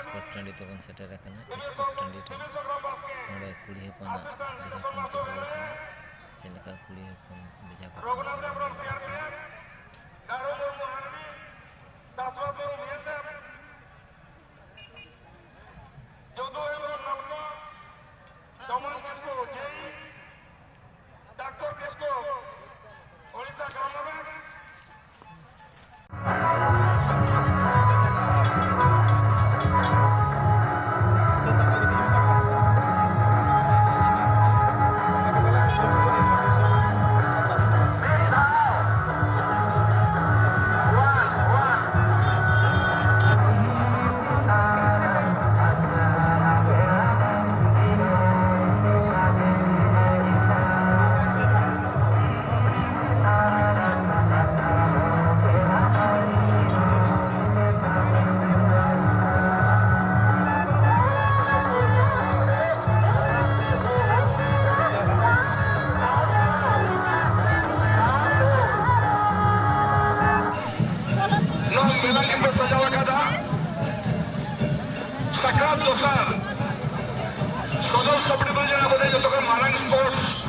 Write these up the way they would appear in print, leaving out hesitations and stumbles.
Sport टाँडी तक shutter sport टाँडी नोड़े कुड़ी हपना बेजा तुम चलो चलका कुड़ी हपन बेजा Sakrat dosar, sodor seperti itu yang boleh jatuhkan Malang Sports.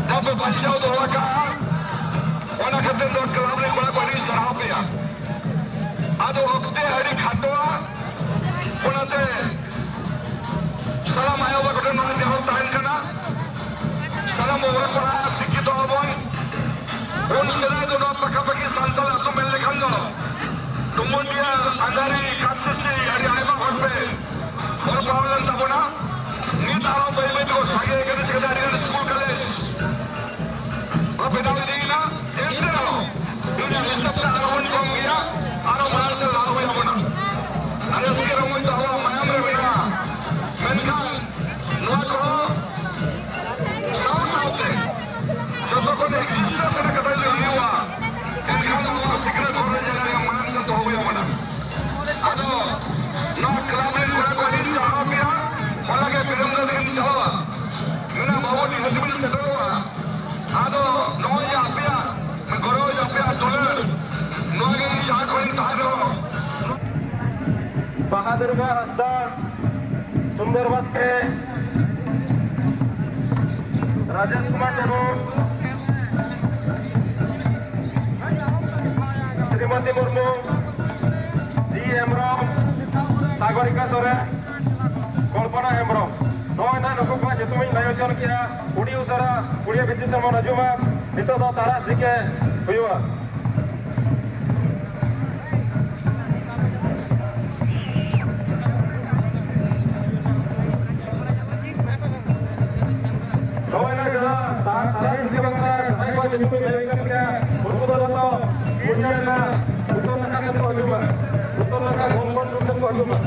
Dapat baca doa kah? Orang kata doa kelab ni mana kau ni sarap ya. Ado waktu hari khatwa, orang tu salam ayah waktu mana dia orang tahan kena. Salam orang orang sikit orang. Orang sedang doa pakai santal atau melekan doa. Kemudian anggaran kasus hari ayam korban, orang pelawan tabuna, ni tahu bayi itu saya kerja sekedar dengan school college. Apa dah ini na? Entah. Dunia hisap tahun kongnya, orang mana selalu yang mana. Ada sekarang orang tahu mayam berbeda. Menkan, nuak ko, sama sahaja. Contoh ko ni kita sana kata ini wa. Enkan orang sekarang korban jangan yang mana tahu yang mana. Ado, nuak kelabin kurang ko ini sahaja. Malah ke film ini jawa. Mana bawa di hati sesuatu. Ado, nuak yang apa? Menggorong yang apa? Dolar. Nuak ini yang kau ini tahu. Bahadur Hasda, Sundar Baske, Rajesh Kumar Janu, Srimati Murmu, G. Hemrom, Sagarika Sore, Kolpana Hemrom. Noina Nukupa Jatumin Nayochon Kia, Udi Usara, Udia Bitisama Najuma, Itu Taras Dike, Huyua. Noina Jala, Taras Dike, Naipa Jatumin Nayochon Kia, Urkudo Dato, Udiana, Uton Laka Kajuma, Uton Laka Gombon Uton Kajuma.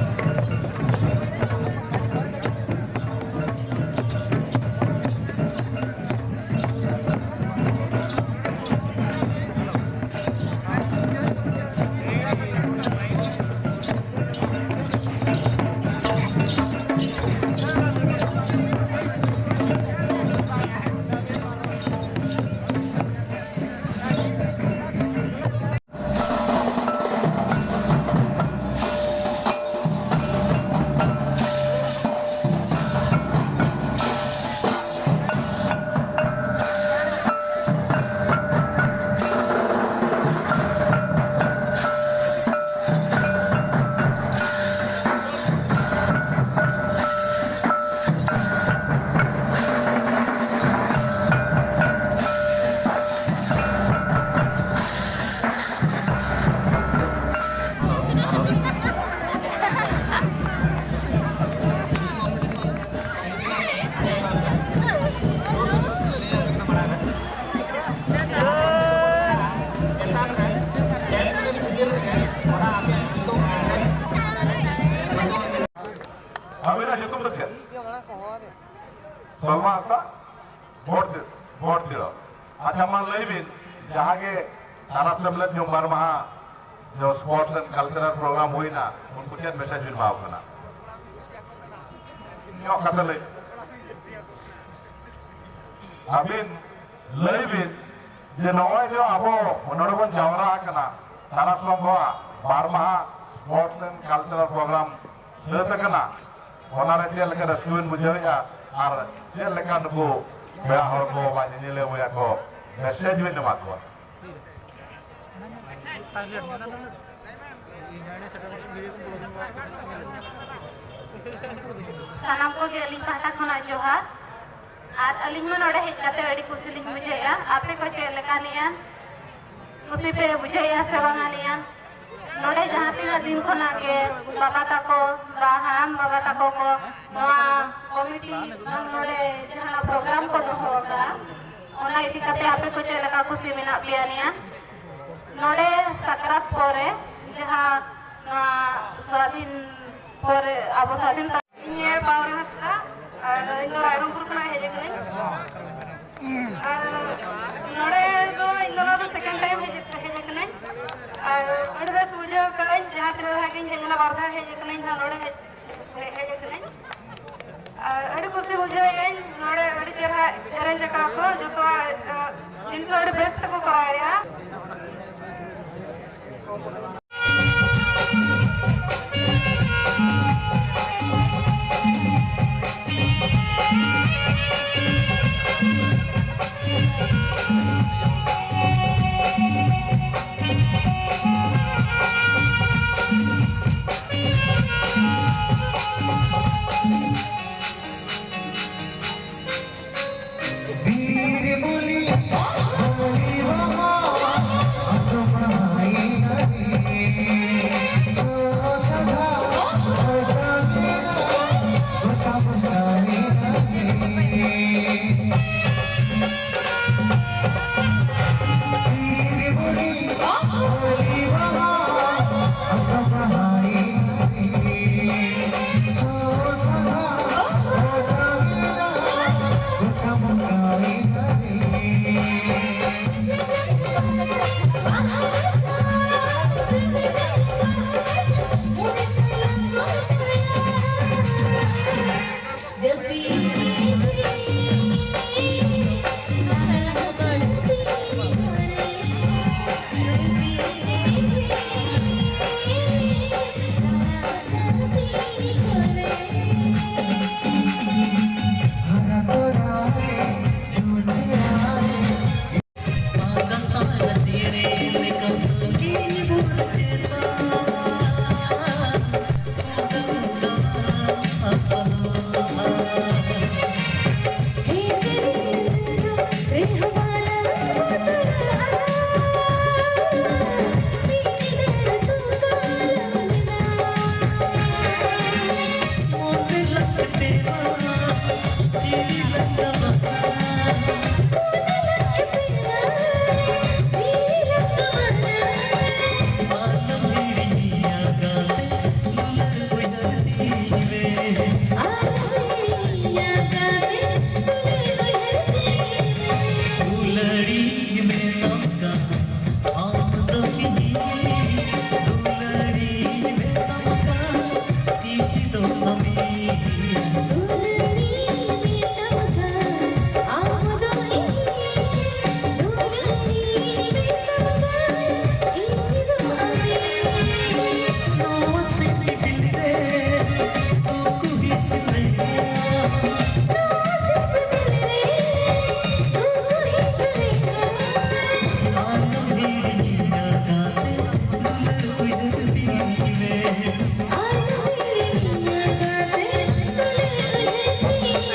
Vote दिल अच्छा मन लैबिन जहाँ के तारा सबलत जो मरमहा जो sports and cultural programme हुई ना उनको क्या मैसेज भी माफ करना nyok kata le abin lebih jenawai dia abo menurut jawara kena taras lomba barma sport dan cultural program setekena onar dia lekat restuin bujarnya ar dia lekat bu behar ko banyak nilai buaya ko message juga nama ko sanam ko ge aling pahta khona johar ar aling man ode hej kate adi kusi ling bujaya ape ko che lekanian kusi pe bujaya se bangalian node jahan tina din khona ge baba tako baham baba tako ko noa committee node jahan program ko doho ka ona idi kate ape ko che leka kusi mena bianian node sakrat pore jahan स्वाधीन पर अब स्वाधीन ये power हस्ता और इनको iron पुरखना है जगने और नोड़े तो इनको तो सेकंड टाइम है जगने और अड़वे सूझो कहीं जहाँ पर है कहीं जगना बारहा है जगने जहाँ नोड़े है जगने और अड़े कुछ सूझो ये नोड़े अड़े जरा जगह को जो तो जिनको अड़े बेस्ट को कराया